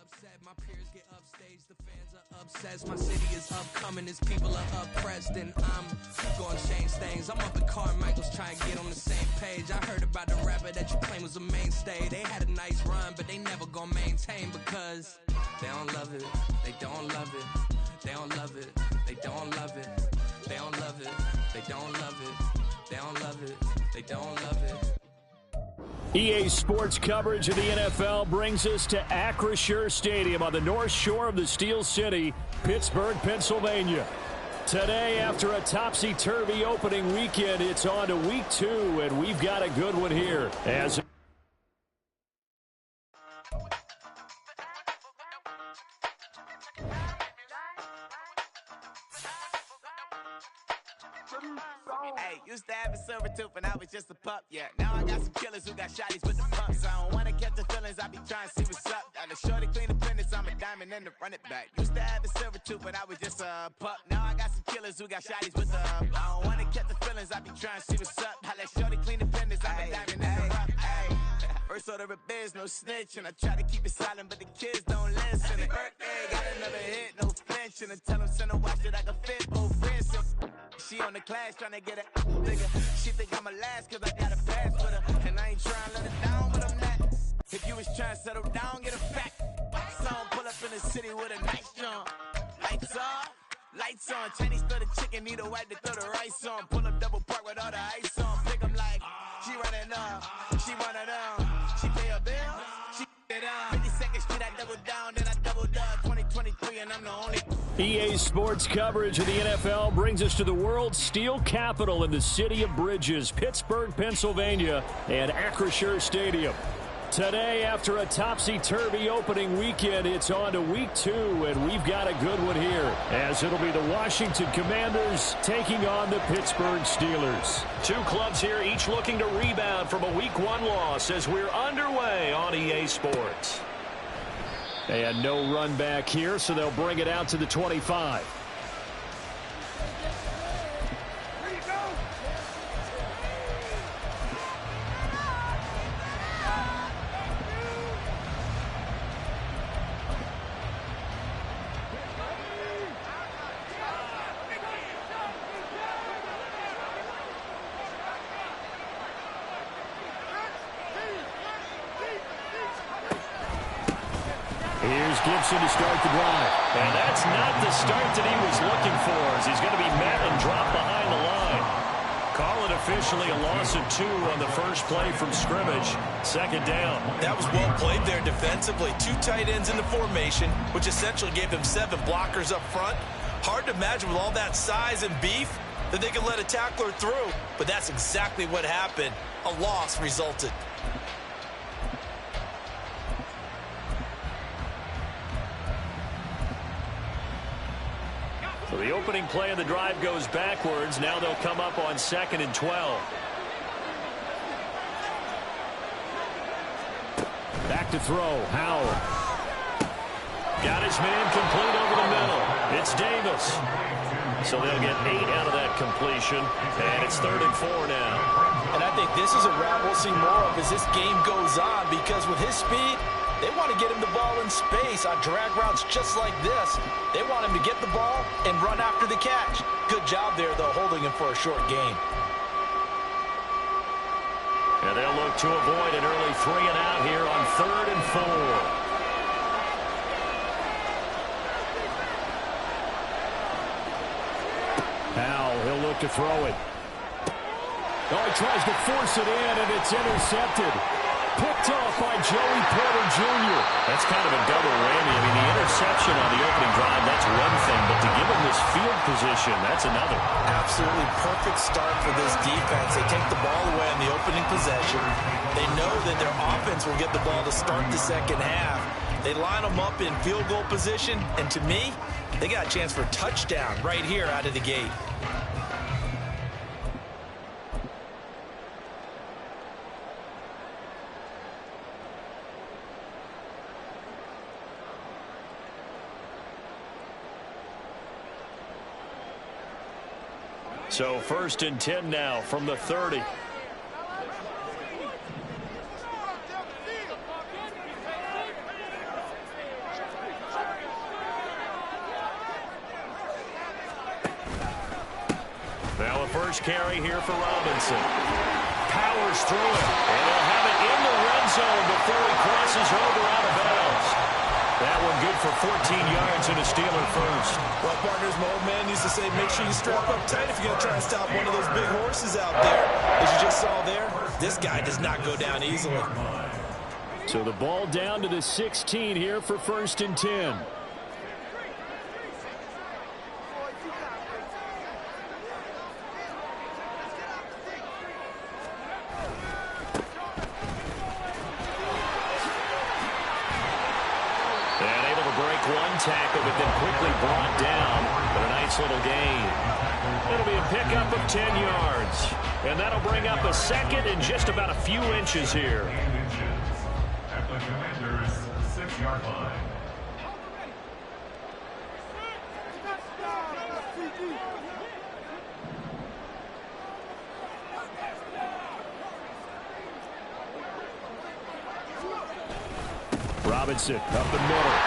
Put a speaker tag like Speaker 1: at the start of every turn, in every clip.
Speaker 1: upset, my peers get upstaged, the fans are obsessed. My city is upcoming, as people are oppressed, and I'm gonna change things. I'm up at Carmichael's trying to get on the same page. I heard about the rapper that you claim was a mainstay. They had a nice run, but they never gonna maintain because they don't love it, they don't love it, they don't love it, they don't love it, they don't love it, they don't love it, they don't love it, they don't love it.
Speaker 2: EA Sports coverage of the NFL brings us to Acrisure Stadium on the north shore of the Steel City, Pittsburgh, Pennsylvania. Today, after a topsy-turvy opening weekend, it's on to week 2, and we've got a good one here. As
Speaker 3: Hey, used to have a silver tooth when I was just a pup, yeah. Now I got some killers who got shotties with the pumps. I don't wanna catch the feelings, I be trying to see what's up. Got a shorty clean the fitness, I'm a diamond and to run it back. Used to have a silver tooth when I was just a pup. Now I got some killers who got shotties with the I don't wanna catch the feelings, I be trying to see what's up. I let shorty clean the fitness, I'm a diamond and to run it. First order of biz, no snitch, and I try to keep it silent, but the kids don't listen. And birthday, got another hit, no flinch, and I tell them send a watch that I can fit both wrists. She on the class trying to get it bigger. She think I'm a last cause I got a pass with her. And I ain't trying to let her down, but I'm not. If you was trying to settle down, get a fact. Someone pull up in the city with a nice jump. Lights on. Chinese throw the chicken, need a wipe to throw the rice on. Pull up double park with all the ice on. Pick 'em like, she running up, she one of them. She pay her bills, she it up. 52nd Street, I double down, then I doubled up. 2023, and I'm the only.
Speaker 2: EA Sports coverage of the NFL brings us to the world's steel capital in the city of Bridges, Pittsburgh, Pennsylvania, and Acrisure Stadium. Today, after a topsy-turvy opening weekend, it's on to week 2, and we've got a good one here, as it'll be the Washington Commanders taking on the Pittsburgh Steelers. Two clubs here, each looking to rebound from a week 1 loss as we're underway on EA Sports. And no run back here, so they'll bring it out to the 25. Here's Gibson to start the drive. And that's not the start that he was looking for, as he's going to be met and dropped behind the line. Call it officially a loss of 2 on the first play from scrimmage. Second down.
Speaker 4: That was well played there defensively. 2 tight ends in the formation, which essentially gave them 7 blockers up front. Hard to imagine with all that size and beef that they could let a tackler through. But that's exactly what happened. A loss resulted.
Speaker 2: So the opening play of the drive goes backwards. Now they'll come up on 2nd and 12. Back to throw. Howell. Got his man complete over the middle. It's Davis. So they'll get 8 out of that completion. And it's 3rd and 4 now.
Speaker 4: And I think this is a route we'll see more of as this game goes on, because with his speed, they want to get him the ball in space on drag routes just like this. They want him to get the ball and run after the catch. Good job there, though, holding him for a short gain.
Speaker 2: And they'll look to avoid an early 3 and out here on 3rd and 4. Now he'll look to throw it. Oh, he tries to force it in, and it's intercepted. Picked off by Joey Porter Jr. That's kind of a double whammy. I mean, the interception on the opening drive, that's one thing, but to give him this field position, that's another.
Speaker 4: Absolutely perfect start for this defense. They take the ball away on the opening possession. They know that their offense will get the ball to start the second half. They line them up in field goal position, and to me, they got a chance for a touchdown right here out of the gate.
Speaker 2: So 1st and 10 now from the 30. first carry here for Robinson. Powers through it, and he'll have it in the red zone before he crosses over out of bounds. That one good for 14 yards and a Steeler first.
Speaker 4: Well, partners, my old man used to say, make sure you strap up tight if you're going to try and stop one of those big horses out there. As you just saw there, this guy does not go down easily.
Speaker 2: So the ball down to the 16 here for 1st and 10.
Speaker 1: One tackle, but then quickly brought down. But a nice little gain.
Speaker 2: It'll be a pickup of 10 yards. And that'll bring up a second and just about a few inches here.
Speaker 5: At the Commander's 6-yard line.
Speaker 2: Robinson up the middle.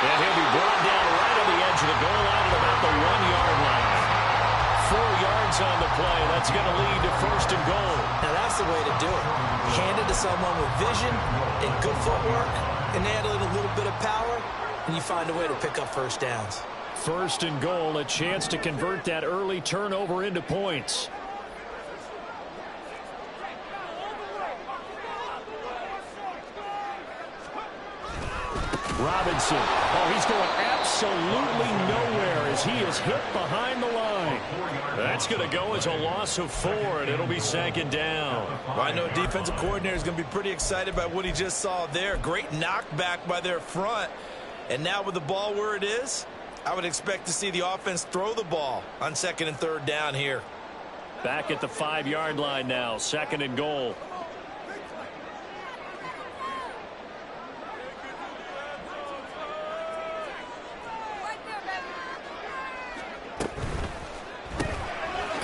Speaker 2: And he'll be brought down right on the edge of the goal line at about the 1-yard line. 4 yards on the play. That's going to lead to 1st and goal.
Speaker 4: Now that's the way to do it. Hand it to someone with vision and good footwork, and add a little bit of power, and you find a way to pick up first downs.
Speaker 2: 1st and goal, a chance to convert that early turnover into points. Robinson. Oh, he's going absolutely nowhere as he is hit behind the line. That's going to go as a loss of 4, and it'll be 2nd down.
Speaker 4: Well, I know defensive coordinator is going to be pretty excited by what he just saw there. Great knockback by their front. And now with the ball where it is, I would expect to see the offense throw the ball on 2nd and 3rd down here.
Speaker 2: Back at the 5-yard line now, 2nd and goal.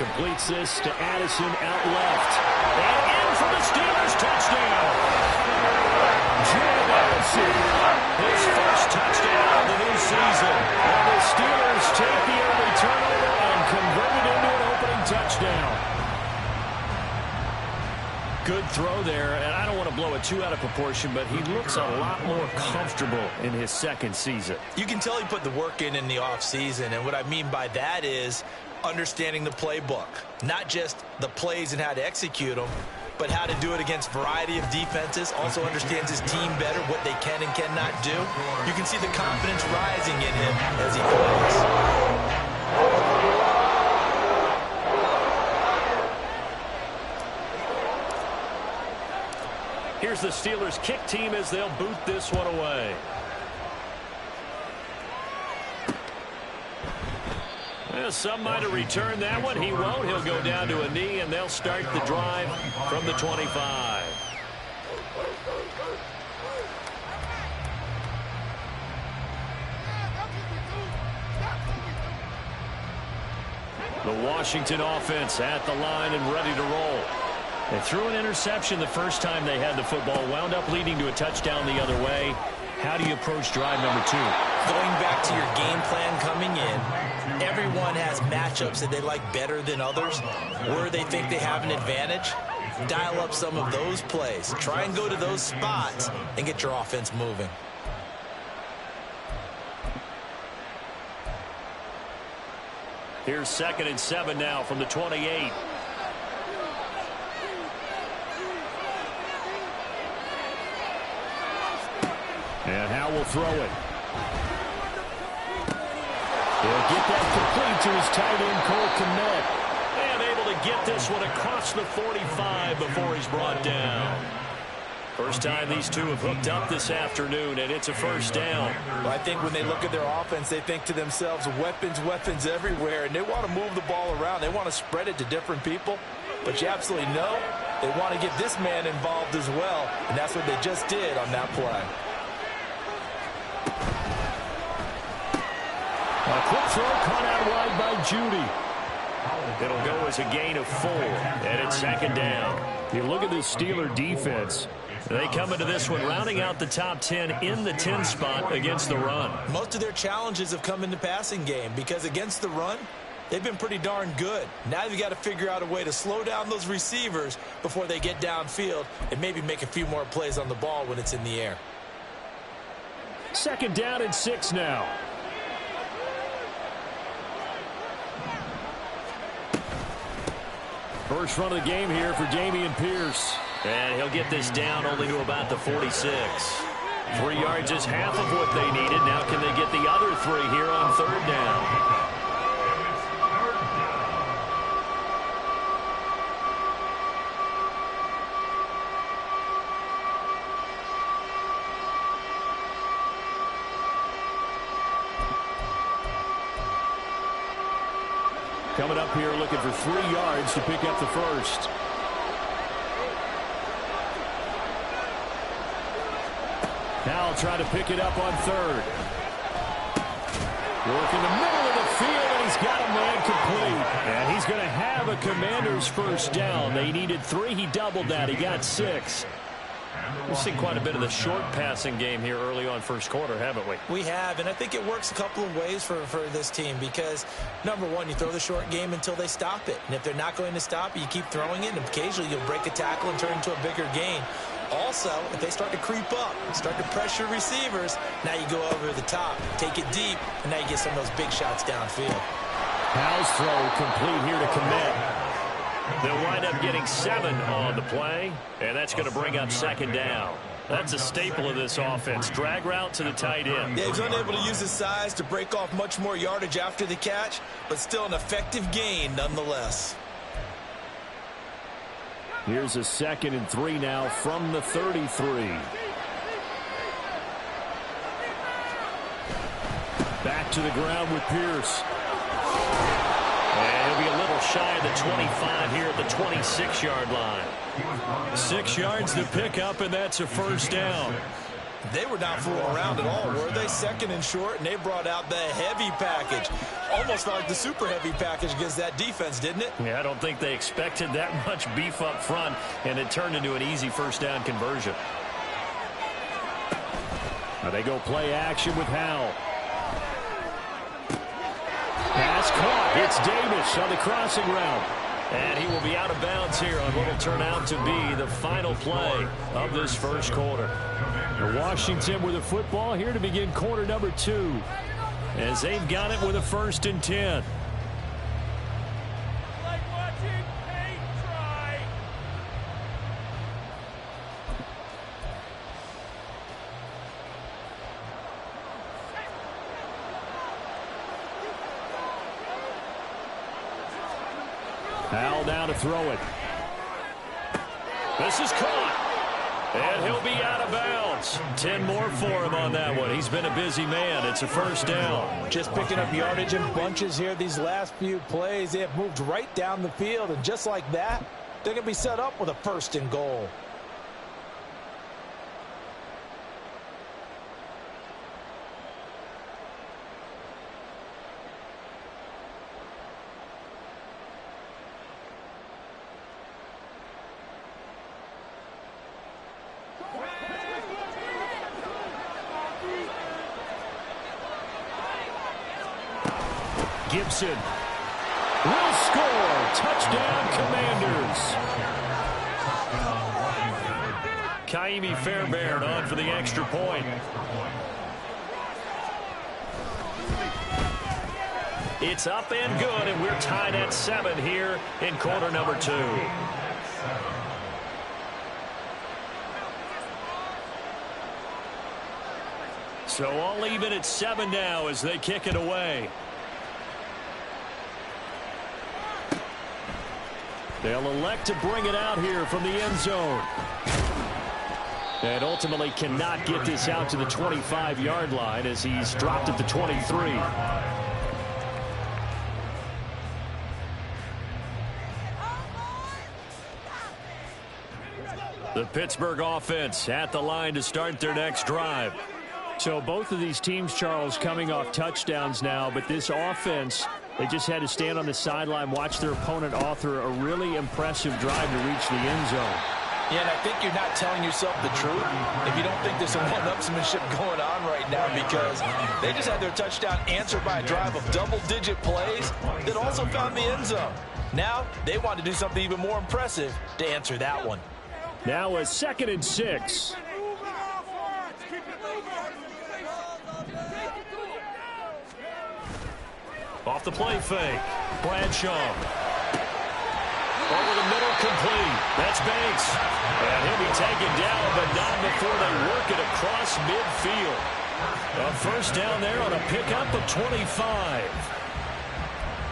Speaker 2: Completes this to Addison out left. And in for the Steelers touchdown. Jim Addison, his first touchdown of the new season. And the Steelers take the early turnover and convert it into an opening touchdown. Good throw there, and I don't want to blow it too out of proportion, but he looks a lot more comfortable in his 2nd season.
Speaker 4: You can tell he put the work in the offseason, and what I mean by that is understanding the playbook. Not just the plays and how to execute them, but how to do it against a variety of defenses. Also understands his team better, what they can and cannot do. You can see the confidence rising in him as he plays.
Speaker 2: Here's the Steelers kick team as they'll boot this one away. Well, some might have returned that one. He won't. He'll go down to a knee, and they'll start the drive from the 25. The Washington offense at the line and ready to roll. They threw an interception the first time they had the football, wound up leading to a touchdown the other way. How do you approach drive number 2?
Speaker 4: Going back to your game plan coming in, everyone has matchups that they like better than others, where they think they have an advantage. Dial up some of those plays. Try and go to those spots and get your offense moving.
Speaker 2: Here's 2nd and 7 now from the 28. And Howe will throw it. He'll get that complete to his tight end, Cole Kmet. And able to get this one across the 45 before he's brought down. First time these two have hooked up this afternoon, and it's a 1st down.
Speaker 4: Well, I think when they look at their offense, they think to themselves, weapons everywhere, and they want to move the ball around. They want to spread it to different people. But you absolutely know they want to get this man involved as well, and that's what they just did on that play.
Speaker 2: A quick throw caught out wide by Judy. It'll go as a gain of 4, and it's 2nd down. You look at this Steeler defense. They come into this one rounding out the top 10 in the 10 spot against the run.
Speaker 4: Most of their challenges have come in the passing game because against the run, they've been pretty darn good. Now you've got to figure out a way to slow down those receivers before they get downfield and maybe make a few more plays on the ball when it's in the air.
Speaker 2: 2nd down and 6 now. First run of the game here for Dameon Pierce.
Speaker 6: And he'll get this down only to about the 46. 3 yards is half of what they needed. Now can they get the other 3 here on 3rd down?
Speaker 2: Coming up here looking for 3 yards to pick up the first. Now try to pick it up on 3rd. Work in the middle of the field, and he's got a man complete. And he's going to have a Commander's first down. They needed 3. He doubled that. He got 6.
Speaker 6: We've seen quite a bit of the short passing game here early on first quarter, haven't we?
Speaker 4: We have, and I think it works a couple of ways for this team because, number one, you throw the short game until they stop it. And if they're not going to stop it, you keep throwing it, and occasionally you'll break a tackle and turn into a bigger gain. Also, if they start to creep up, start to pressure receivers, now you go over the top, take it deep, and now you get some of those big shots downfield.
Speaker 2: Powell's throw complete here to Kmet.
Speaker 6: They'll wind up getting 7 on the play, and that's going to bring up 2nd down. That's a staple of this offense. Drag route to the tight end.
Speaker 4: Yeah, he's unable to use his size to break off much more yardage after the catch, but still an effective gain nonetheless.
Speaker 2: Here's a 2nd and 3 now from the 33. Back to the ground with Pierce.
Speaker 6: And he'll be a little shy of the 25 here at the 26-yard line.
Speaker 2: 6 yards to pick up, and that's a first down.
Speaker 4: They were not fooling around at all, were they? 2nd and short, and they brought out the heavy package. Almost felt like the super heavy package against that defense, didn't it?
Speaker 6: Yeah, I don't think they expected that much beef up front, and it turned into an easy first down conversion.
Speaker 2: Now they go play action with Howell. Pass caught. It's Davis on the crossing route.
Speaker 6: And he will be out of bounds here on what will turn out to be the final play of this first quarter.
Speaker 2: Washington with a football here to begin quarter number 2.
Speaker 6: As they've got it with a 1st and 10.
Speaker 2: Howell down to throw it.
Speaker 6: This is caught. And he'll be out of bounds. 10 more for him on that one. He's been a busy man. It's a first down.
Speaker 4: Just picking up yardage in bunches here these last few plays. They have moved right down the field, and just like that, they're going to be set up with a 1st and goal.
Speaker 2: Gibson will score. Touchdown, Commanders.
Speaker 6: Kaimi Fairbairn on for the extra point. It's up and good, and we're tied at 7 here in quarter number 2. So all even at 7 now as they kick it away.
Speaker 2: They'll elect to bring it out here from the end zone. And ultimately cannot get this out to the 25-yard line as he's dropped at the 23.
Speaker 6: The Pittsburgh offense at the line to start their next drive.
Speaker 2: So both of these teams, Charles, coming off touchdowns now, but this offense, they just had to stand on the sideline, watch their opponent author a really impressive drive to reach the end zone.
Speaker 4: Yeah, and I think you're not telling yourself the truth if you don't think there's some one-upsmanship going on right now, because they just had their touchdown answered by a drive of double-digit plays that also found the end zone. Now they want to do something even more impressive to answer that one.
Speaker 2: Now a 2nd and 6. Off the play fake. Bradshaw. Over the middle, complete. That's Banks. And he'll be taken down, but not before they work it across midfield. A first down there on a pickup of 25.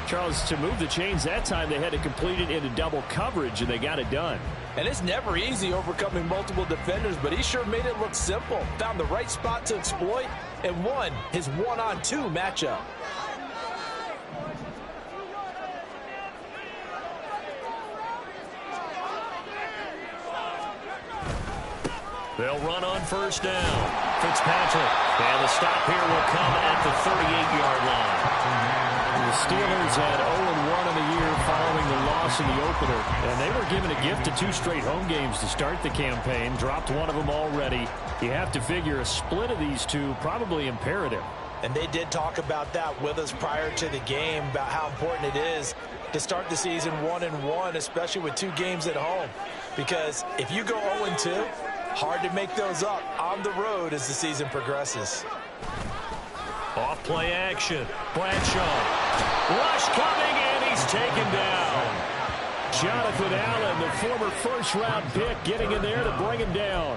Speaker 2: Charles, to move the chains that time, they had to complete it into double coverage, and they got it done.
Speaker 4: And it's never easy overcoming multiple defenders, but he sure made it look simple. Found the right spot to exploit and won his 1-on-2 matchup.
Speaker 2: They'll run on first down. Fitzpatrick. And the stop here will come at the 38-yard line. The Steelers had 0-1 in the year following the loss in the opener. And they were given a gift of 2 straight home games to start the campaign. Dropped one of them already. You have to figure a split of these two probably imperative.
Speaker 4: And they did talk about that with us prior to the game, about how important it is to start the season 1-1, especially with 2 games at home. Because if you go 0-2, hard to make those up on the road as the season progresses.
Speaker 2: Off play action. Bradshaw. Rush coming, and he's taken down. Jonathan Allen, the former first-round pick, getting in there to bring him down.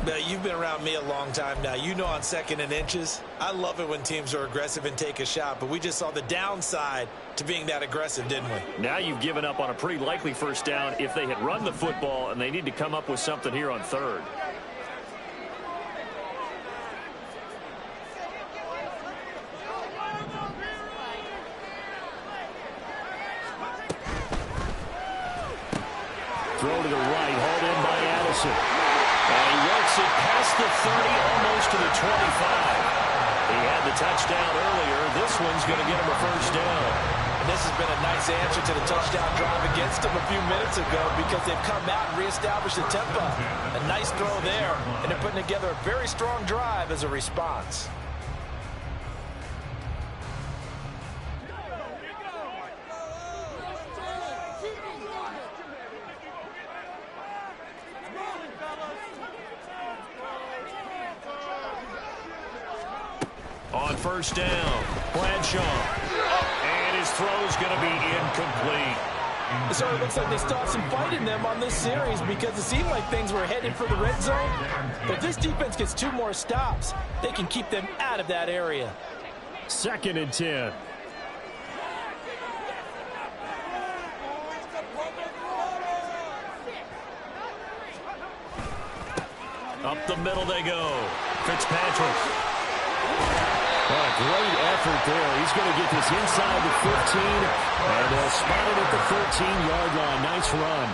Speaker 4: Now, you've been around me a long time now. You know on 2nd and inches, I love it when teams are aggressive and take a shot, but we just saw the downside to being that aggressive, didn't we?
Speaker 2: Now you've given up on a pretty likely first down if they had run the football, and they need to come up with something here on 3rd. Throw to the right, hauled in by Addison. And he works it past the 30, almost to the 25. He had the touchdown earlier. This one's going to get him a first down.
Speaker 4: And this has been a nice answer to the touchdown drive against him a few minutes ago, because they've come out and reestablished the tempo. A nice throw there, and they're putting together a very strong drive as a response.
Speaker 2: On first down, Bradshaw. And his throw's going to be incomplete.
Speaker 4: So it looks like they still have some fight in them on this series, because it seemed like things were headed for the red zone. But if this defense gets 2 more stops, they can keep them out of that area.
Speaker 2: 2nd and 10. Up the middle they go. Fitzpatrick. What a great effort there. He's going to get this inside the 15, and they'll spot it at the 14-yard line. Nice run.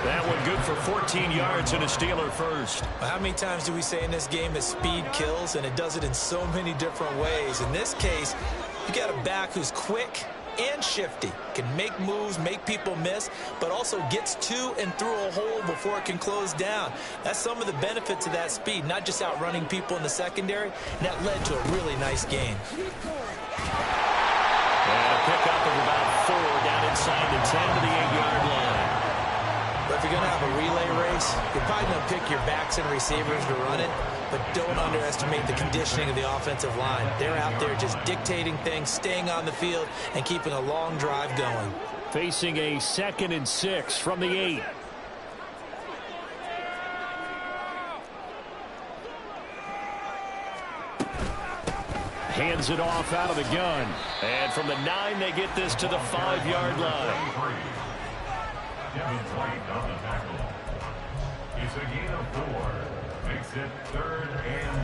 Speaker 2: That one good for 14 yards and a Steeler first.
Speaker 4: How many times do we say in this game that speed kills, and it does it in so many different ways? In this case, you got a back who's quick and shifty, can make moves, make people miss, but also gets to and through a hole before it can close down. That's some of the benefits of that speed, not just outrunning people in the secondary, and that led to a really nice gain.
Speaker 2: And a pickup of about 4 down inside the 10 to the 8-yard line.
Speaker 4: But if you're going to have a relay race, you're probably going to pick your backs and receivers to run it, but don't underestimate the conditioning of the offensive line. They're out there just dictating things, staying on the field, and keeping a long drive going.
Speaker 2: Facing a 2nd and 6 from the 8. Hands it off out of the gun. And from the 9, they get this to the 5-yard line.
Speaker 5: Kevin White on the tackle. It's a gain of 4. Makes it 3rd and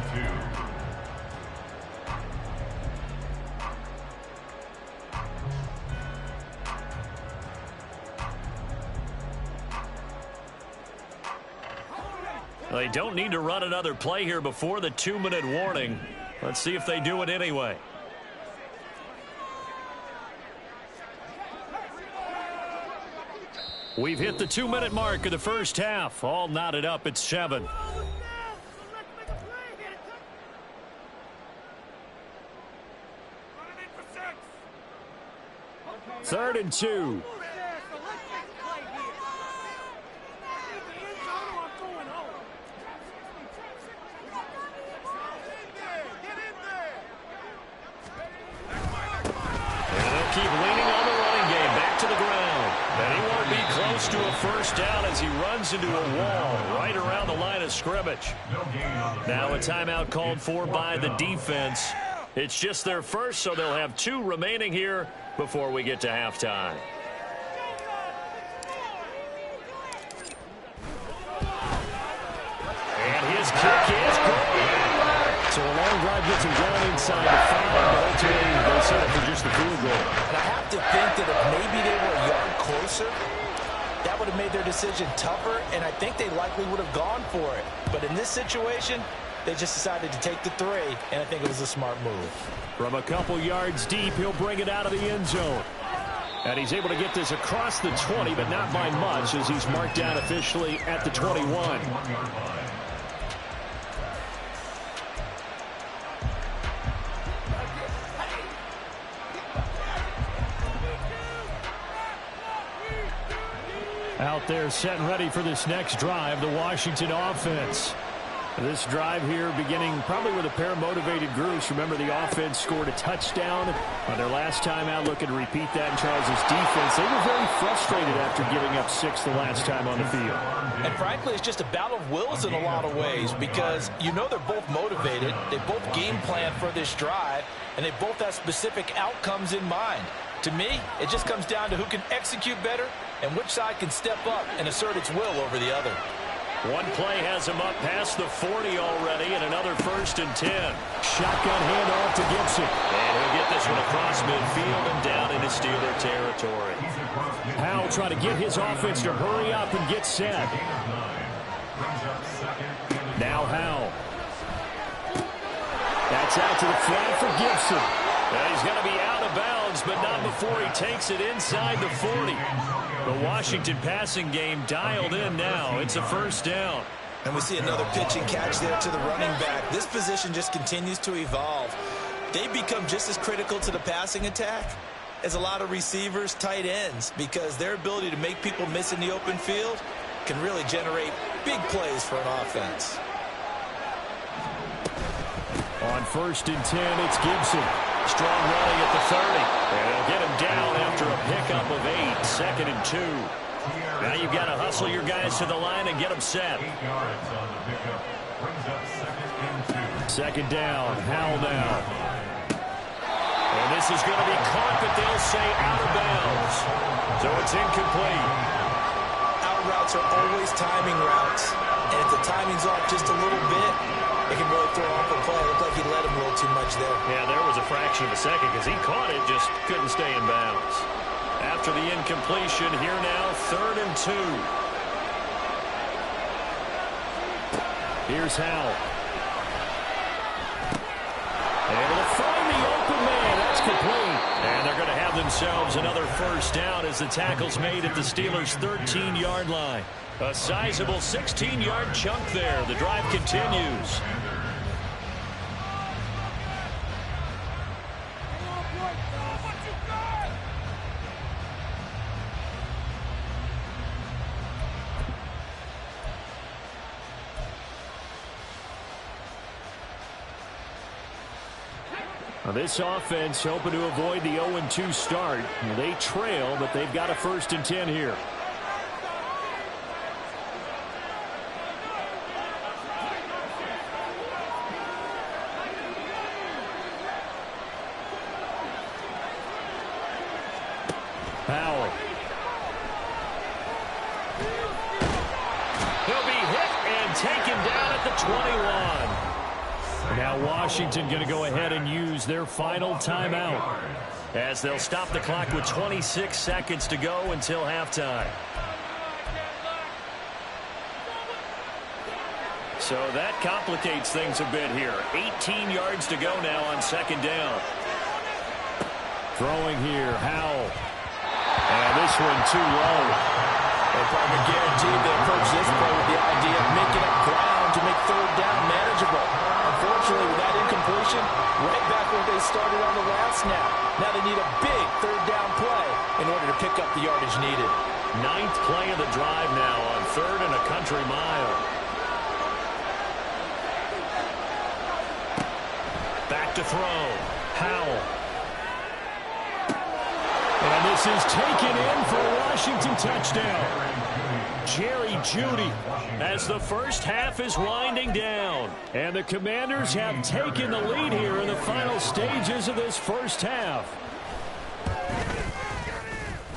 Speaker 5: 2.
Speaker 2: They don't need to run another play here before the 2-minute warning. Let's see if they do it anyway. We've hit the 2-minute mark of the first half. All knotted up at 7. Third and 2. Keep leaning on the running game back to the ground. And he won't be close to a first down as he runs into a wall right around the line of scrimmage. Now a timeout called for by the defense. It's just their first, so they'll have 2 remaining here before we get to halftime. And his kick is good. So a long drive gets him down inside the 5, but ultimately they settle for just the field goal.
Speaker 4: And I have to think that if maybe they were a yard closer, that would have made their decision tougher, and I think they likely would have gone for it. But in this situation, they just decided to take the 3, and I think it was a smart move.
Speaker 2: From a couple yards deep, he'll bring it out of the end zone. And he's able to get this across the 20, but not by much, as he's marked down officially at the 21. Out there set and ready for this next drive, the Washington offense. This drive here beginning probably with a pair of motivated groups. Remember, the offense scored a touchdown on their last time out, looking to repeat that in Charles' defense. They were very frustrated after giving up 6 the last time on the field.
Speaker 4: And frankly, it's just a battle of wills in a lot of ways, because you know they're both motivated. They both game plan for this drive, and they both have specific outcomes in mind. To me, it just comes down to who can execute better and which side can step up and assert its will over the other.
Speaker 2: One play has him up past the 40 already, and another 1st and 10. Shotgun handoff to Gibson.
Speaker 6: And he'll get this one across midfield and down into Steeler territory.
Speaker 2: Howell trying to get his offense to hurry up and get set. Now Howell. That's out to the flat for Gibson. Now he's going to be out of bounds, but not before he takes it inside the 40. The Washington passing game dialed in now. It's a 1st down.
Speaker 4: And we see another pitch and catch there to the running back. This position just continues to evolve. They become just as critical to the passing attack as a lot of receivers, tight ends, because their ability to make people miss in the open field can really generate big plays for an offense.
Speaker 2: On 1st and 10, it's Gibson. Strong running at the 30. And they'll get him down after a pickup of 8. 2nd and 2. Now you've got to hustle your guys to the line and get them set.
Speaker 5: 8 yards on the pickup. Brings up 2nd and 2.
Speaker 2: 2nd down. Howell now. And this is going to be caught, but they'll say out of bounds. So it's incomplete.
Speaker 4: Out routes are always timing routes. And if the timing's off just a little bit, it can really throw off a play. It looked like he let him a little too much there.
Speaker 2: Yeah, there was a fraction of a second because he caught it, just couldn't stay in bounds. After the incompletion, here now, 3rd and 2. Here's Howell. Able to find the open man. That's complete. And they're going to have themselves another 1st down as the tackle's made at the Steelers' 13-yard line. A sizable 16-yard chunk there. The drive continues. Now this offense hoping to avoid the 0-2 start. They trail, but they've got a 1st and 10 here. Howell. He'll be hit and taken down at the 21. Now Washington going to go ahead and use their final timeout as they'll stop the clock with 26 seconds to go until halftime. So that complicates things a bit here. 18 yards to go now on 2nd down. Throwing here, Howell. And this one too low.
Speaker 4: And partner, guaranteed they approach this play with the idea of making up ground to make third down manageable. Unfortunately, with that incompletion, right back where they started on the last snap. Now they need a big third down play in order to pick up the yardage needed.
Speaker 6: 9th play of the drive now on 3rd and a country mile. Back to throw. Howell.
Speaker 2: And this is taken in for a Washington touchdown. Jerry Jeudy.
Speaker 6: As the first half is winding down.
Speaker 2: And the Commanders have taken the lead here in the final stages of this first half.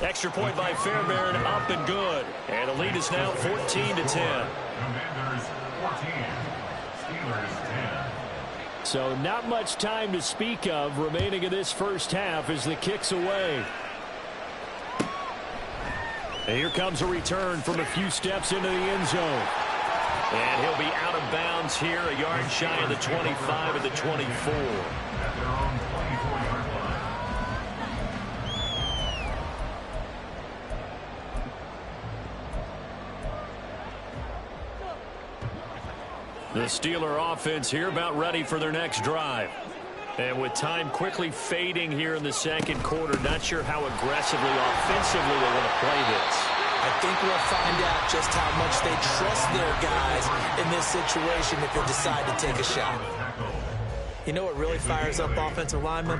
Speaker 6: Extra point by Fairbairn, up and good. And the lead is now 14-10.
Speaker 5: Commanders 14, Steelers 10.
Speaker 2: So not much time to speak of remaining in this first half as the kick's away. And here comes a return from a few steps into the end zone.
Speaker 6: And he'll be out of bounds here, a yard shy of the 25 of the 24.
Speaker 5: At their own 24-yard line.
Speaker 6: The Steeler offense here about ready for their next drive. And with time quickly fading here in the second quarter, not sure how aggressively, offensively they want to play this.
Speaker 4: I think we'll find out just how much they trust their guys in this situation if they decide to take a shot. You know what really fires up offensive linemen?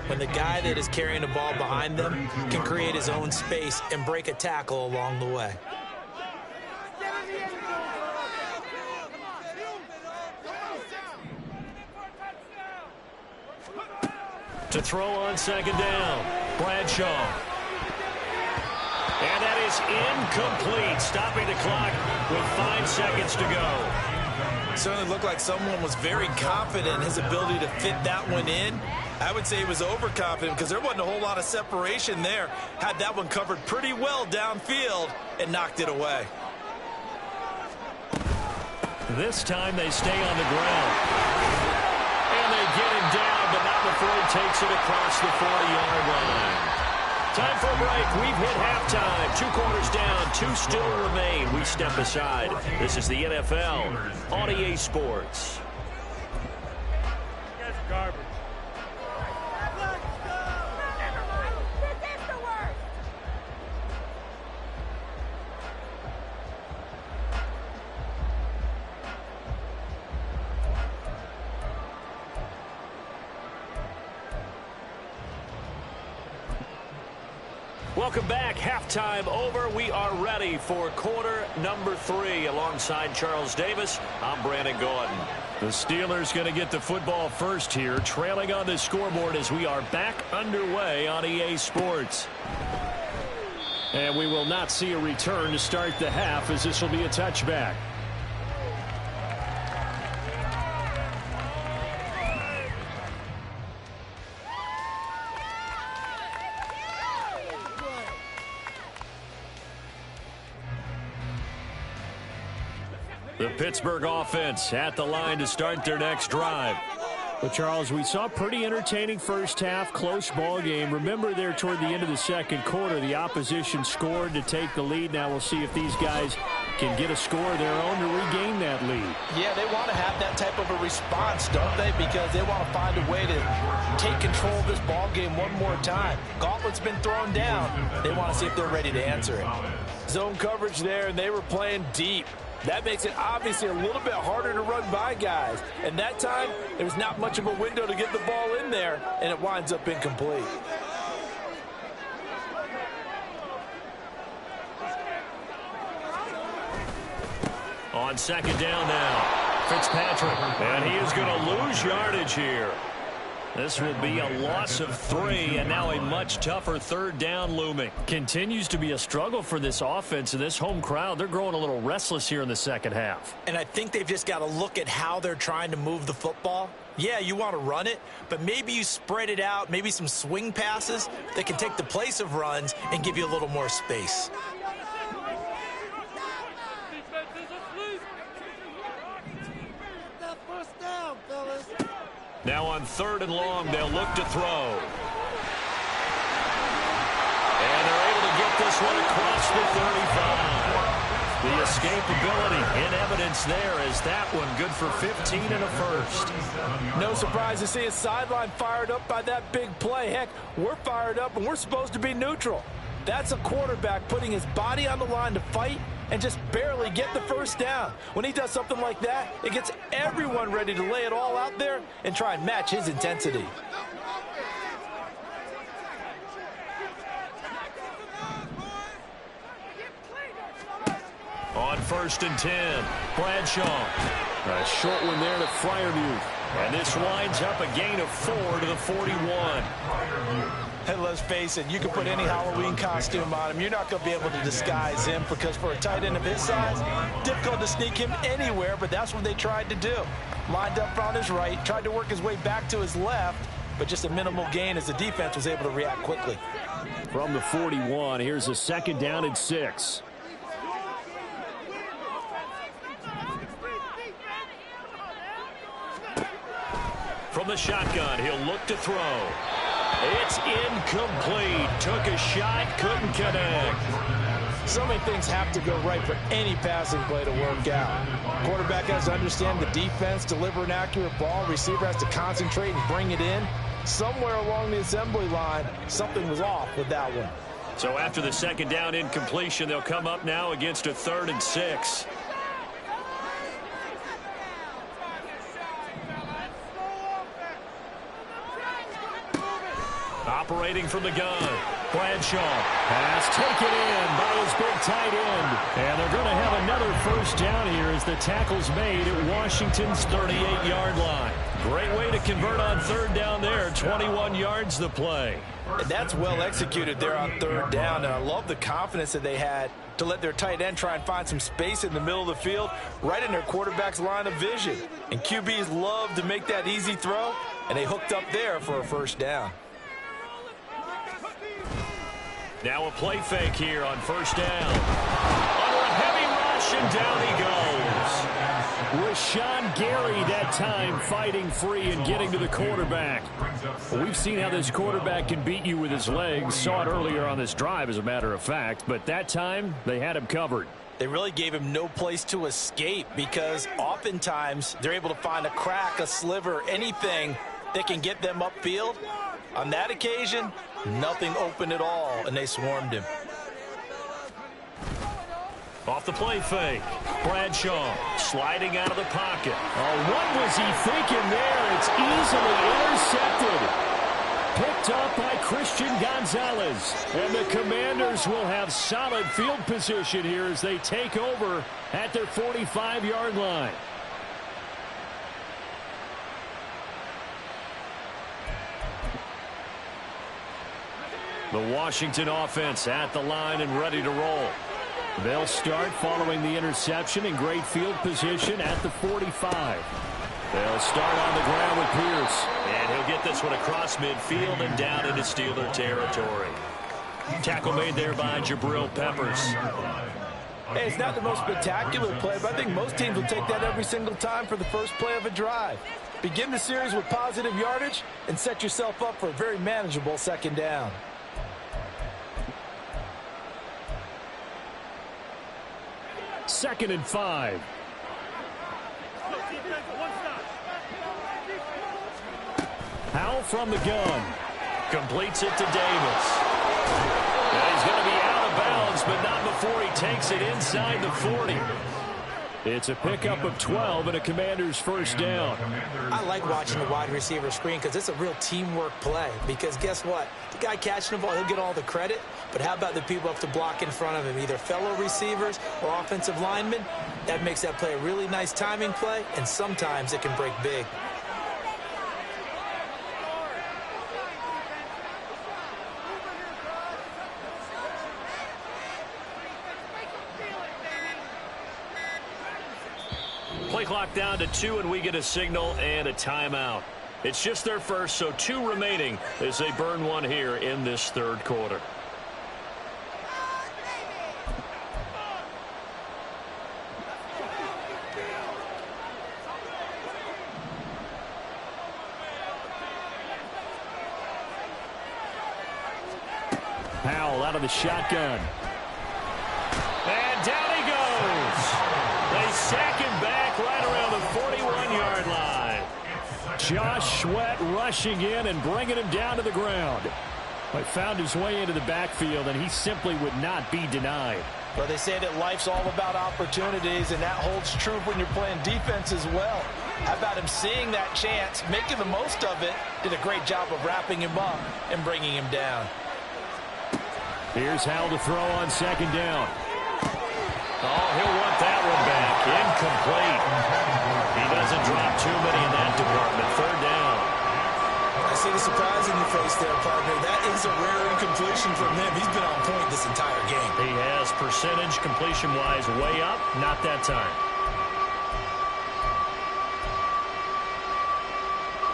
Speaker 4: When the guy that is carrying the ball behind them can create his own space and break a tackle along the way.
Speaker 6: To throw on second down, Bradshaw. And that is incomplete, stopping the clock with 5 seconds to go.
Speaker 4: Certainly looked like someone was very confident in his ability to fit that one in. I would say he was overconfident because there wasn't a whole lot of separation there. Had that one covered pretty well downfield and knocked it away.
Speaker 6: This time they stay on the ground. And they get him down, but not before he takes it across the 40-yard line. Time for a break. We've hit halftime. 2 quarters down. 2 still remain. We step aside. This is the NFL on EA Sports.
Speaker 7: That's garbage.
Speaker 6: Welcome back. Halftime over. We are ready for quarter number 3. Alongside Charles Davis, I'm Brandon Gordon.
Speaker 2: The Steelers going to get the football first here, trailing on the scoreboard as we are back underway on EA Sports. And we will not see a return to start the half as this will be a touchback. The Pittsburgh offense at the line to start their next drive. But, Charles, we saw a pretty entertaining first half, close ball game. Remember there toward the end of the second quarter, the opposition scored to take the lead. Now we'll see if these guys can get a score of their own to regain that lead.
Speaker 4: Yeah, they want to have that type of a response, don't they? Because they want to find a way to take control of this ball game one more time. Gauntlet's been thrown down. They want to see if they're ready to answer it. Zone coverage there, and they were playing deep. That makes it obviously a little bit harder to run by guys. And that time, there's not much of a window to get the ball in there, and it winds up incomplete.
Speaker 6: On second down now, Fitzpatrick. And he is going to lose yardage here. This will be a loss of 3, and now a much tougher third down looming.
Speaker 2: Continues to be a struggle for this offense and this home crowd. They're growing a little restless here in the second half.
Speaker 4: And I think they've just got to look at how they're trying to move the football. Yeah, you want to run it, but maybe you spread it out, maybe some swing passes that can take the place of runs and give you a little more space.
Speaker 6: Now on third and long, they'll look to throw. And they're able to get get this one across the 35. The escapability in evidence there as that one good for 15 and a first.
Speaker 4: No surprise to see his sideline fired up by that big play. Heck, we're fired up and we're supposed to be neutral. That's a quarterback putting his body on the line to fight and just barely get the first down. When he does something like that, it gets everyone ready to lay it all out there and try and match his intensity.
Speaker 6: On 1st and 10, Bradshaw.
Speaker 2: A short one there to Freiermuth.
Speaker 6: And this winds up a gain of 4 to the 41.
Speaker 4: Hey, let's face it, you can put any Halloween costume on him. You're not going to be able to disguise him because for a tight end of his size, difficult to sneak him anywhere, but that's what they tried to do. Lined up on his right, tried to work his way back to his left, but just a minimal gain as the defense was able to react quickly.
Speaker 2: From the 41, here's a 2nd down and 6.
Speaker 6: From the shotgun, he'll look to throw. It's incomplete. Took a shot, couldn't connect.
Speaker 4: So many things have to go right for any passing play to work out. Quarterback has to understand the defense, deliver an accurate ball. Receiver has to concentrate and bring it in. Somewhere along the assembly line, something was off with that one.
Speaker 6: So after the 2nd down incompletion, they'll come up now against a 3rd and 6. Operating from the gun, Bradshaw. Pass taken in by his big tight end. And they're going to have another first down here as the tackle's made at Washington's 38-yard line. Great way to convert on 3rd down there. 21 yards the play.
Speaker 4: And that's well executed there on 3rd down. And I love the confidence that they had to let their tight end try and find some space in the middle of the field, right in their quarterback's line of vision. And QBs love to make that easy throw, and they hooked up there for a first down.
Speaker 6: Now a play fake here on 1st down. Under a heavy rush, and down he goes.
Speaker 2: Rashawn Gary that time fighting free and getting to the quarterback. Well, we've seen how this quarterback can beat you with his legs. Saw it earlier on this drive, as a matter of fact. But that time, they had him covered.
Speaker 4: They really gave him no place to escape because oftentimes they're able to find a crack, a sliver, anything that can get them upfield. On that occasion, nothing open at all, and they swarmed him.
Speaker 6: Off the play fake, Bradshaw sliding out of the pocket.
Speaker 2: Oh, what was he thinking there? It's easily intercepted. Picked up by Christian Gonzalez. And the Commanders will have solid field position here as they take over at their 45-yard line. The Washington offense at the line and ready to roll. They'll start following the interception in great field position at the 45. They'll start on the ground with Pierce.
Speaker 6: And he'll get this one across midfield and down into Steeler territory. Tackle made there by Jabril Peppers.
Speaker 4: Hey, it's not the most spectacular play, but I think most teams will take that every single time for the first play of a drive. Begin the series with positive yardage and set yourself up for a very manageable 2nd down.
Speaker 2: Second and 5. Howell from the gun.
Speaker 6: Completes it to Davis. Now he's going to be out of bounds, but not before he takes it inside the 40.
Speaker 2: It's a pickup of 12 and a Commander's first down.
Speaker 7: I like watching the wide receiver screen because it's a real teamwork play. Because guess what? The guy catching the ball, he'll get all the credit. But how about the people up to block in front of him, either fellow receivers or offensive linemen? That makes that play a really nice timing play, and sometimes it can break big.
Speaker 6: Play clock down to 2, and we get a signal and a timeout. It's just their first, so 2 remaining as they burn one here in this 3rd quarter.
Speaker 2: Powell out of the shotgun. And down he goes. They sack him back right around the 41-yard line. Josh Sweat rushing in and bringing him down to the ground. But found his way into the backfield, and he simply would not be denied.
Speaker 4: Well, they say that life's all about opportunities, and that holds true when you're playing defense as well. How about him seeing that chance, making the most of it, did a great job of wrapping him up and bringing him down.
Speaker 2: Here's Howell to throw on second down. Oh, he'll want that one back. Incomplete. He doesn't drop too many in that department. Third down.
Speaker 7: I see the surprise in your face there, partner. That is a rare incompletion from him. He's been on point this entire game.
Speaker 2: He has percentage completion-wise way up. Not that time.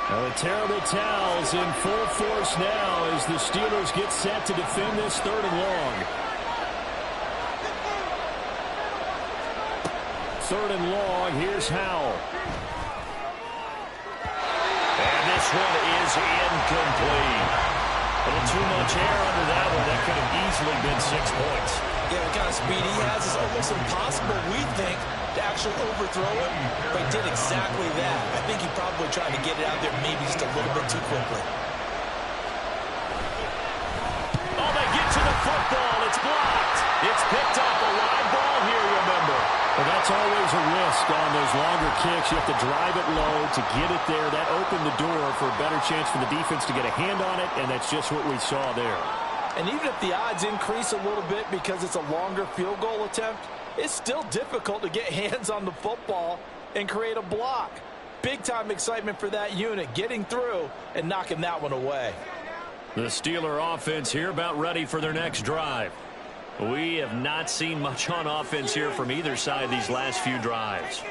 Speaker 2: Now the terrible towels in full force now as the Steelers get set to defend this third and long. Third and long, here's Howell. And this one is incomplete. A little too much air under that one. That could have easily been 6 points.
Speaker 7: Yeah, the kind of speed he has is almost impossible, we think, to actually overthrow it. But he did exactly that. I think he probably tried to get it out there maybe just a little bit too quickly.
Speaker 2: Oh, they get to the football. It's blocked. It's picked up. A live ball here, remember. Well, that's always a risk on those longer kicks. You have to drive it low to get it there. That opened the door for a better chance for the defense to get a hand on it, and that's just what we saw there.
Speaker 4: And even if the odds increase a little bit because it's a longer field goal attempt, it's still difficult to get hands on the football and create a block. Big-time excitement for that unit, getting through and knocking that one away.
Speaker 2: The Steeler offense here about ready for their next drive. We have not seen much on offense here from either side these last few drives.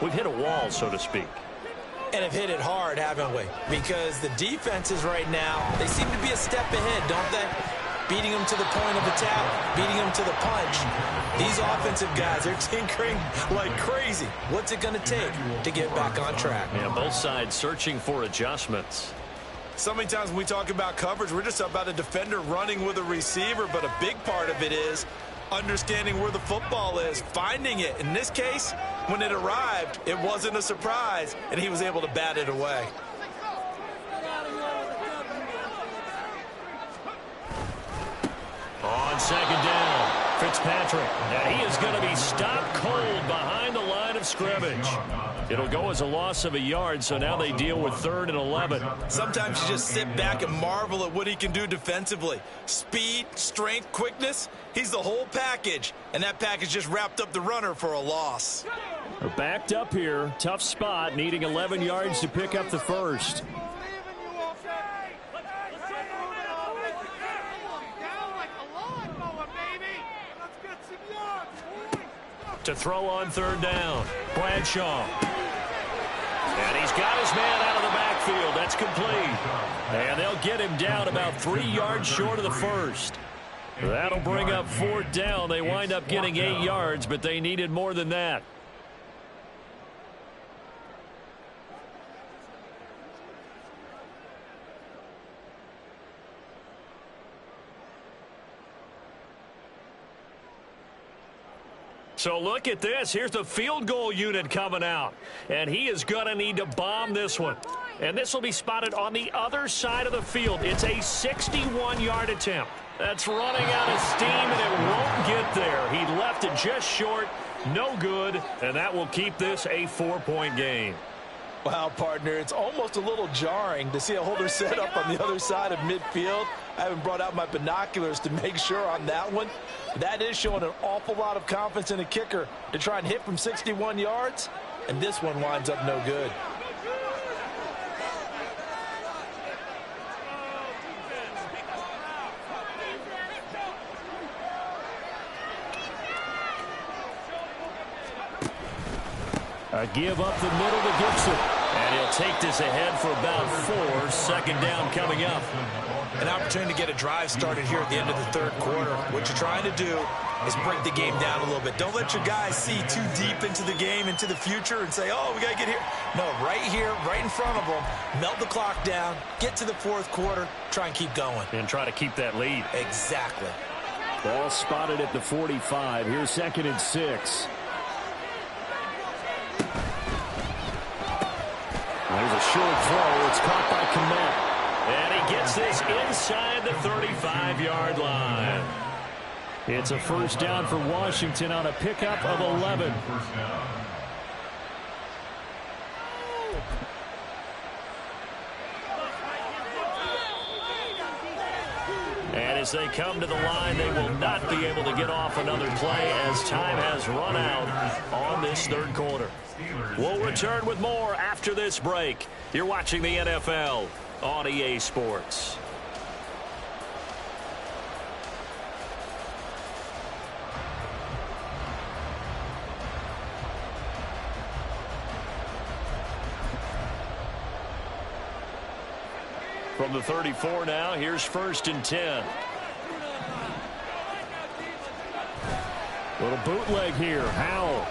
Speaker 2: We've hit a wall, so to speak.
Speaker 7: And have hit it hard, haven't we? Because the defenses right now, they seem to be a step ahead, don't they? Beating them to the point of attack, beating them to the punch. These offensive guys, they're tinkering like crazy. What's it going to take to get back on track?
Speaker 2: Yeah, both sides searching for adjustments.
Speaker 4: So many times when we talk about coverage, we're just about a defender running with a receiver, but a big part of it is understanding where the football is, finding it. In this case, when it arrived, it wasn't a surprise, and he was able to bat it away.
Speaker 2: On second down, Fitzpatrick. And he is going to be stopped cold behind the line of scrimmage. It'll go as a loss of a yard, so now they deal with 3rd and 11.
Speaker 4: Sometimes you just sit back and marvel at what he can do defensively. Speed, strength, quickness, he's the whole package. And that package just wrapped up the runner for a loss.
Speaker 2: They're backed up here. Tough spot, needing 11 yards to pick up the first. To throw on 3rd down, Bradshaw. And he's got his man out of the backfield. That's complete. And they'll get him down about 3 yards short of the first. That'll bring up 4th down. They wind up getting 8 yards, but they needed more than that. So look at this. Here's the field goal unit coming out. And he is going to need to bomb this one. And this will be spotted on the other side of the field. It's a 61-yard attempt. That's running out of steam, and it won't get there. He left it just short. No good. And that will keep this a 4-point game.
Speaker 4: Wow, partner, it's almost a little jarring to see a holder set up on the other side of midfield. I haven't brought out my binoculars to make sure on that one. That is showing an awful lot of confidence in a kicker to try and hit from 61 yards, and this one winds up no good.
Speaker 2: A give up the middle to Gibson. And he'll take this ahead for about 4. Second down coming up.
Speaker 7: An opportunity to get a drive started here at the end of the 3rd quarter. What you're trying to do is break the game down a little bit. Don't let your guys see too deep into the game, into the future, and say, oh, we got to get here. No, right here, right in front of them, melt the clock down, get to the fourth quarter, try and keep going.
Speaker 6: And try to keep that lead.
Speaker 7: Exactly.
Speaker 2: Ball spotted at the 45. Here's 2nd and 6. There's a short throw. It's caught by Kmet.
Speaker 6: And he gets this inside the 35-yard line.
Speaker 2: It's a first down for Washington on a pickup of 11.
Speaker 6: And as they come to the line, they will not be able to get off another play as time has run out on this third quarter. We'll return with more after this break. You're watching the NFL on EA Sports. From the 34 now, here's 1st and 10.
Speaker 2: Little bootleg here. Howell.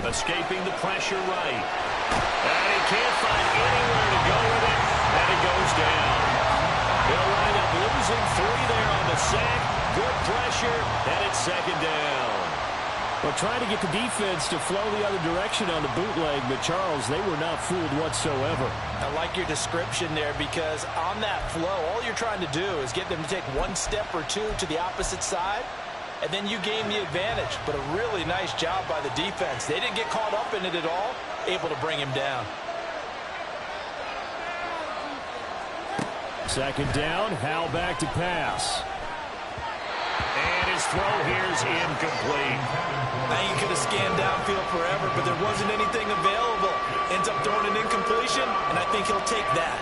Speaker 6: Escaping the pressure right. And he can't find anywhere to go with it. And he goes down. He'll wind up losing 3 there on the sack. Good pressure. And it's 2nd down.
Speaker 2: Well, trying to get the defense to flow the other direction on the bootleg, but Charles, they were not fooled whatsoever.
Speaker 7: I like your description there because on that flow, all you're trying to do is get them to take 1 step or 2 to the opposite side, and then you gain the advantage. But a really nice job by the defense. They didn't get caught up in it at all, able to bring him down.
Speaker 2: 2nd down, Howell back to pass.
Speaker 6: And his throw here is incomplete.
Speaker 7: Now you could have scanned downfield forever, but there wasn't anything available. Ends up throwing an incompletion, and I think he'll take that.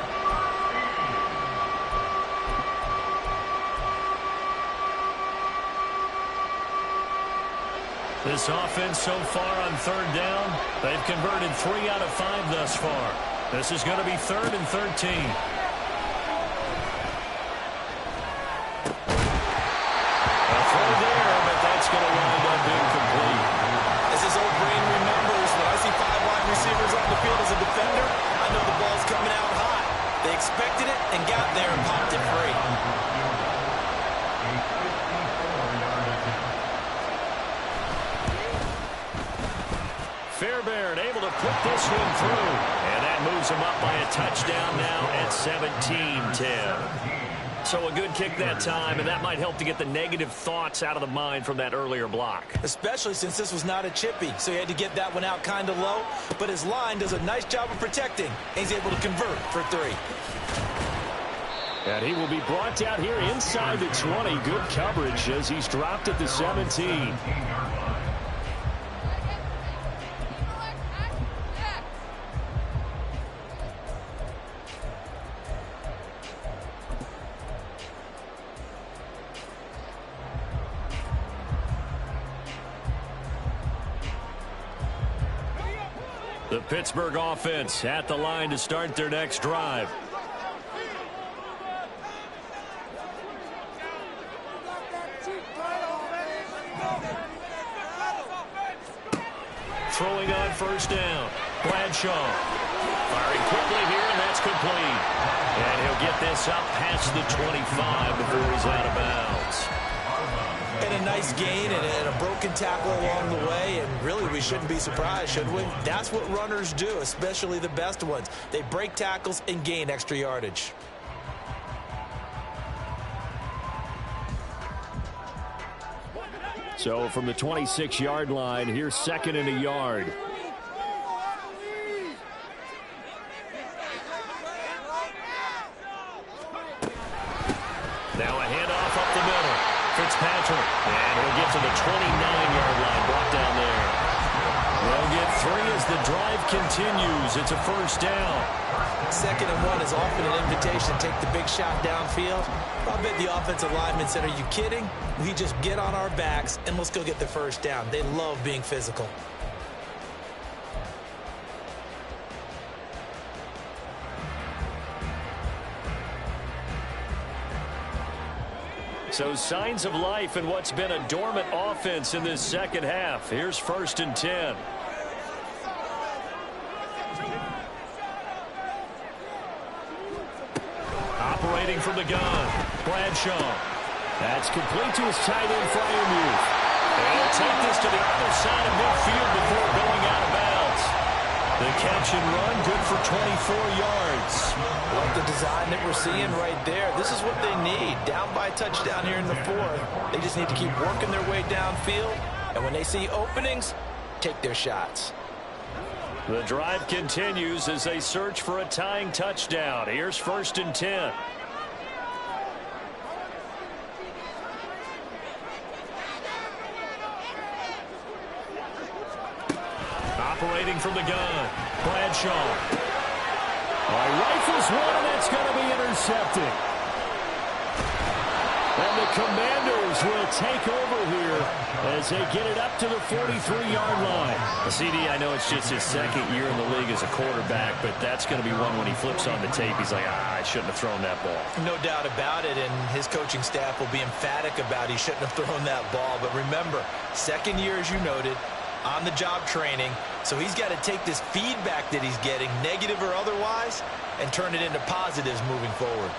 Speaker 6: This offense so far on 3rd down, they've converted 3 out of 5 thus far. This is going to be 3rd and 13. Going to wind up incomplete.
Speaker 7: As his old brain remembers, when I see 5 wide receivers on the field as a defender, I know the ball's coming out high. They expected it and got there and popped it free.
Speaker 6: Fairbairn able to put this one through. And that moves him up by a touchdown now at 17-10. So a good kick that time, and that might help to get the negative thoughts out of the mind from that earlier block.
Speaker 7: Especially since this was not a chippy, so he had to get that one out kind of low. But his line does a nice job of protecting, and he's able to convert for 3.
Speaker 2: And he will be brought down here inside the 20. Good coverage as he's dropped at the 17.
Speaker 6: The Pittsburgh offense at the line to start their next drive. Throwing on 1st down. Bradshaw. Firing quickly here, and that's complete. And he'll get this up past the 25 before he's out of bounds.
Speaker 7: And a nice gain and a broken tackle along the way, and really we shouldn't be surprised, should we? That's what runners do, especially the best ones. They break tackles and gain extra yardage.
Speaker 2: So from the 26-yard line, here's 2nd and a yard.
Speaker 6: Now a handoff up the middle. Fitzpatrick, and he'll get to the 29-yard line, brought down there. They'll get 3 as the drive continues. It's a 1st down.
Speaker 7: 2nd and 1 is often an invitation to take the big shot downfield. I bet the offensive lineman said, are you kidding? We just get on our backs and let's go get the 1st down. They love being physical.
Speaker 6: So signs of life in what's been a dormant offense in this second half. Here's 1st and 10. Operating from the gun, Bradshaw. That's complete to his tight end, Freiermuth. And he'll take this to the other side of midfield before going out of bounds. The catch and run, good for 24 yards.
Speaker 4: Like the design that we're seeing right there. This is what they need. Down by a touchdown here in the 4th. They just need to keep working their way downfield. And when they see openings, take their shots.
Speaker 6: The drive continues as they search for a tying touchdown. Here's 1st and 10. Operating from the gun, Bradshaw. Rifles one, and it's going to be intercepted. And the Commanders will take over here as they get it up to the 43-yard line. CD, I know it's just his 2nd year in the league as a quarterback, but that's going to be one when he flips on the tape. He's like, I shouldn't have thrown that ball.
Speaker 4: No doubt about it, and his coaching staff will be emphatic about he shouldn't have thrown that ball. But remember, 2nd year, as you noted, on-the-job training, so he's got to take this feedback that he's getting, negative or otherwise, and turn it into positives moving forward.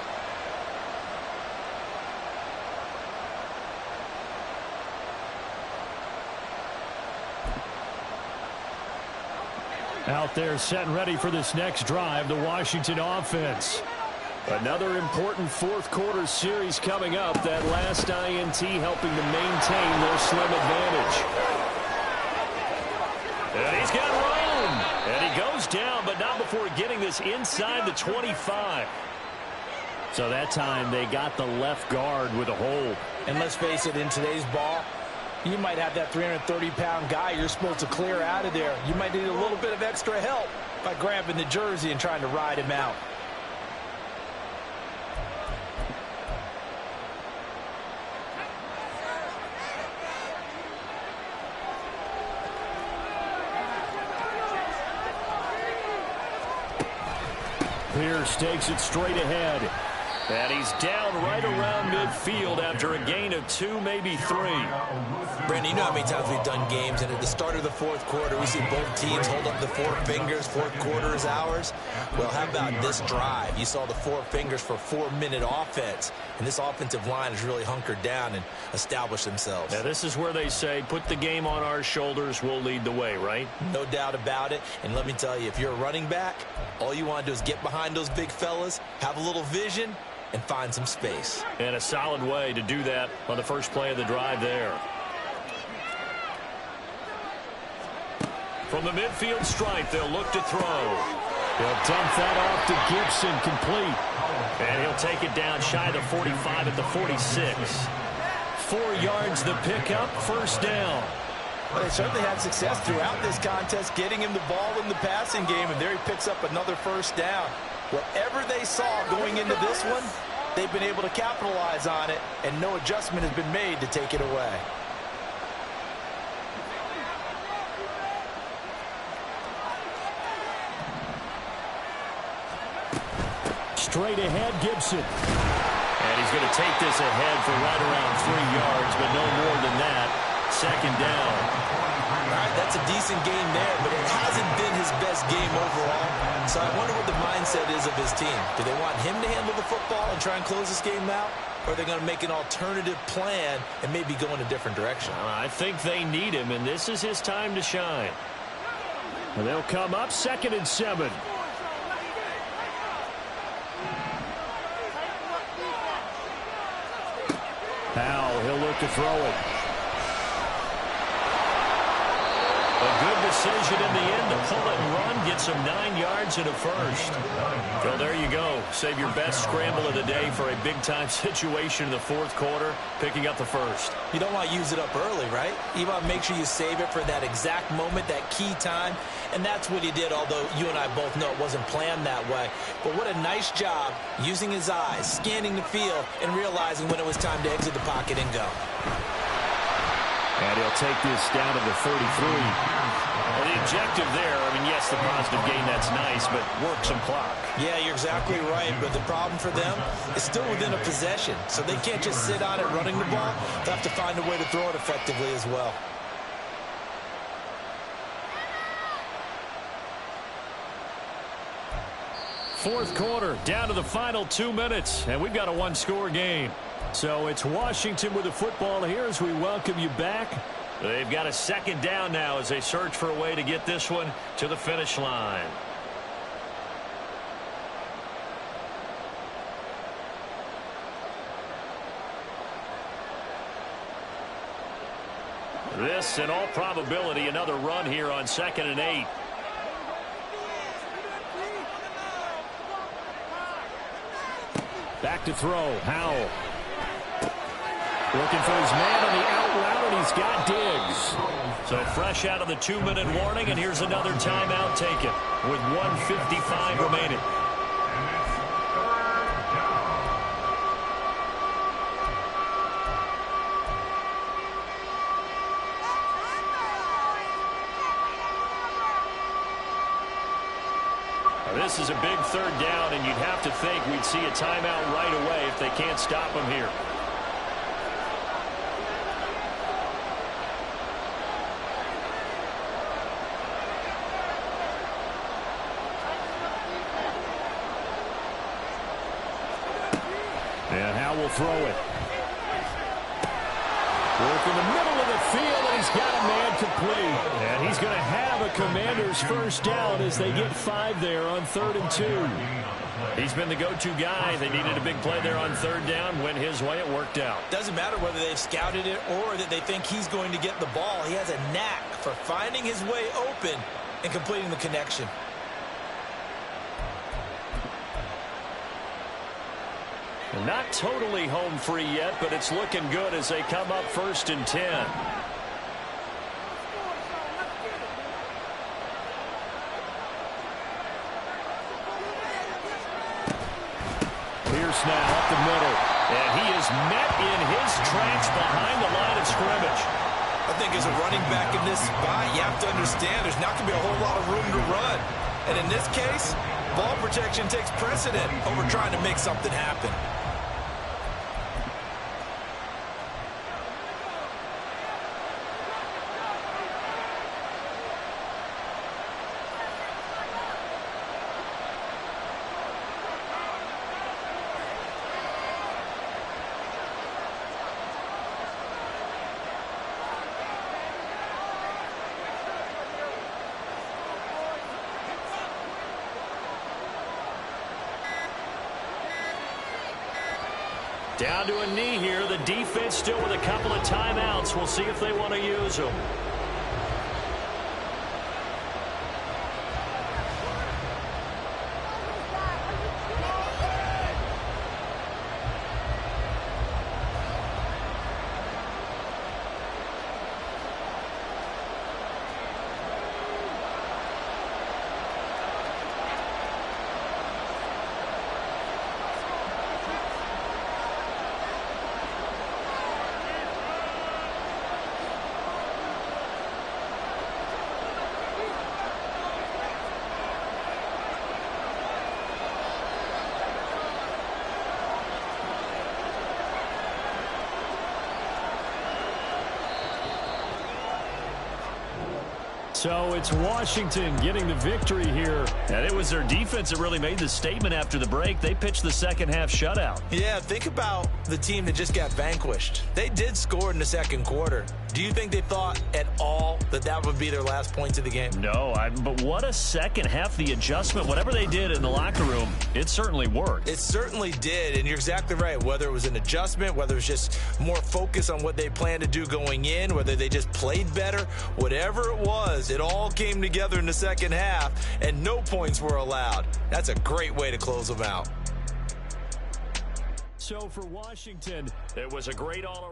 Speaker 2: Out there set and ready for this next drive, the Washington offense. Another important 4th quarter series coming up. That last INT helping to maintain their slim advantage. And he's got room. And he goes down, but not before getting this inside the 25. So that time they got the left guard with a hold.
Speaker 7: And let's face it, in today's ball, you might have that 330-pound guy you're supposed to clear out of there. You might need a little bit of extra help by grabbing the jersey and trying to ride him out.
Speaker 2: Pierce takes it straight ahead.
Speaker 6: And he's down right around midfield after a gain of 2, maybe 3.
Speaker 4: Brandon, you know how many times we've done games, and at the start of the 4th quarter, we see both teams hold up the 4 fingers. 4th quarter is ours. Well, how about this drive? You saw the 4 fingers for 4-minute offense, and this offensive line has really hunkered down and established themselves.
Speaker 6: Now, this is where they say, put the game on our shoulders, we'll lead the way, right?
Speaker 4: No doubt about it. And let me tell you, if you're a running back, all you want to do is get behind those big fellas, have a little vision, and find some space.
Speaker 6: And a solid way to do that on the first play of the drive there. From the midfield stripe, they'll look to throw.
Speaker 2: He'll dump that off to Gibson, complete.
Speaker 6: And he'll take it down shy of the 45 at the 46. 4 yards the pickup, 1st down.
Speaker 7: Well, they certainly had success throughout this contest, getting him the ball in the passing game, and there he picks up another 1st down. Whatever they saw going into this one, they've been able to capitalize on it, and no adjustment has been made to take it away.
Speaker 2: Straight ahead, Gibson.
Speaker 6: And he's going to take this ahead for right around 3 yards, but no more than that. 2nd down.
Speaker 4: All right, that's a decent game there, but it hasn't been his best game overall. So I wonder what the mindset is of his team. Do they want him to handle the football and try and close this game out? Or are they going to make an alternative plan and maybe go in a different direction?
Speaker 6: I think they need him, and this is his time to shine.
Speaker 2: And they'll come up 2nd and 7. Powell, he'll look to throw it.
Speaker 6: A good decision in the end to pull it and run, get some 9 yards and a 1st. Well, there you go. Save your best scramble of the day for a big-time situation in the 4th quarter, picking up the 1st.
Speaker 4: You don't want to use it up early, right? You want to make sure you save it for that exact moment, that key time, and that's what he did, although you and I both know it wasn't planned that way. But what a nice job using his eyes, scanning the field, and realizing when it was time to exit the pocket and go.
Speaker 2: And he'll take this down to the 33.
Speaker 6: Well, the objective there, I mean, yes, the positive gain, that's nice, but work some clock.
Speaker 4: Yeah, you're exactly right, but the problem for them is still within a possession, so they can't just sit on it running the ball. They have to find a way to throw it effectively as well.
Speaker 2: Fourth quarter, down to the final 2 minutes, and we've got a one-score game. So it's Washington with the football here as we welcome you back.
Speaker 6: They've got a second down now as they search for a way to get this one to the finish line. This, in all probability, another run here on 2nd and 8.
Speaker 2: Back to throw, Howell. Looking for his man on the out route, and he's got Diggs.
Speaker 6: So fresh out of the 2-minute warning, and here's another timeout taken with 1:55 remaining. This is a big third down, and you'd have to think we'd see a timeout right away if they can't stop him here.
Speaker 2: And Howell will throw it. Work in the middle of the field, and he's got a man complete. And he's going to have a Commander's first down as they get 5 there on 3rd and 2.
Speaker 6: He's been the go-to guy. They needed a big play there on 3rd down. Went his way. It worked out.
Speaker 4: Doesn't matter whether they've scouted it or that they think he's going to get the ball. He has a knack for finding his way open and completing the connection.
Speaker 6: Not totally home free yet, but it's looking good as they come up 1st and 10.
Speaker 2: Pierce now up the middle.
Speaker 6: And he is met in his tracks behind the line of scrimmage.
Speaker 4: I think as a running back in this spot, you have to understand there's not going to be a whole lot of room to run. And in this case, ball protection takes precedent over trying to make something happen.
Speaker 6: Down to a knee here. The defense still with a couple of timeouts. We'll see if they want to use them.
Speaker 2: So it's Washington getting the victory here.
Speaker 6: And it was their defense that really made the statement after the break. They pitched the second half shutout.
Speaker 4: Yeah, think about the team that just got vanquished. They did score in the second quarter. Do you think they thought at all that that would be their last points of the game?
Speaker 6: No, but what a second half. The adjustment, whatever they did in the locker room, it certainly worked.
Speaker 4: It certainly did, and you're exactly right. Whether it was an adjustment, whether it was just more focus on what they planned to do going in, whether they just played better, whatever it was, it all came together in the second half, and no points were allowed. That's a great way to close them out.
Speaker 2: So for Washington,
Speaker 6: it was a great all-around.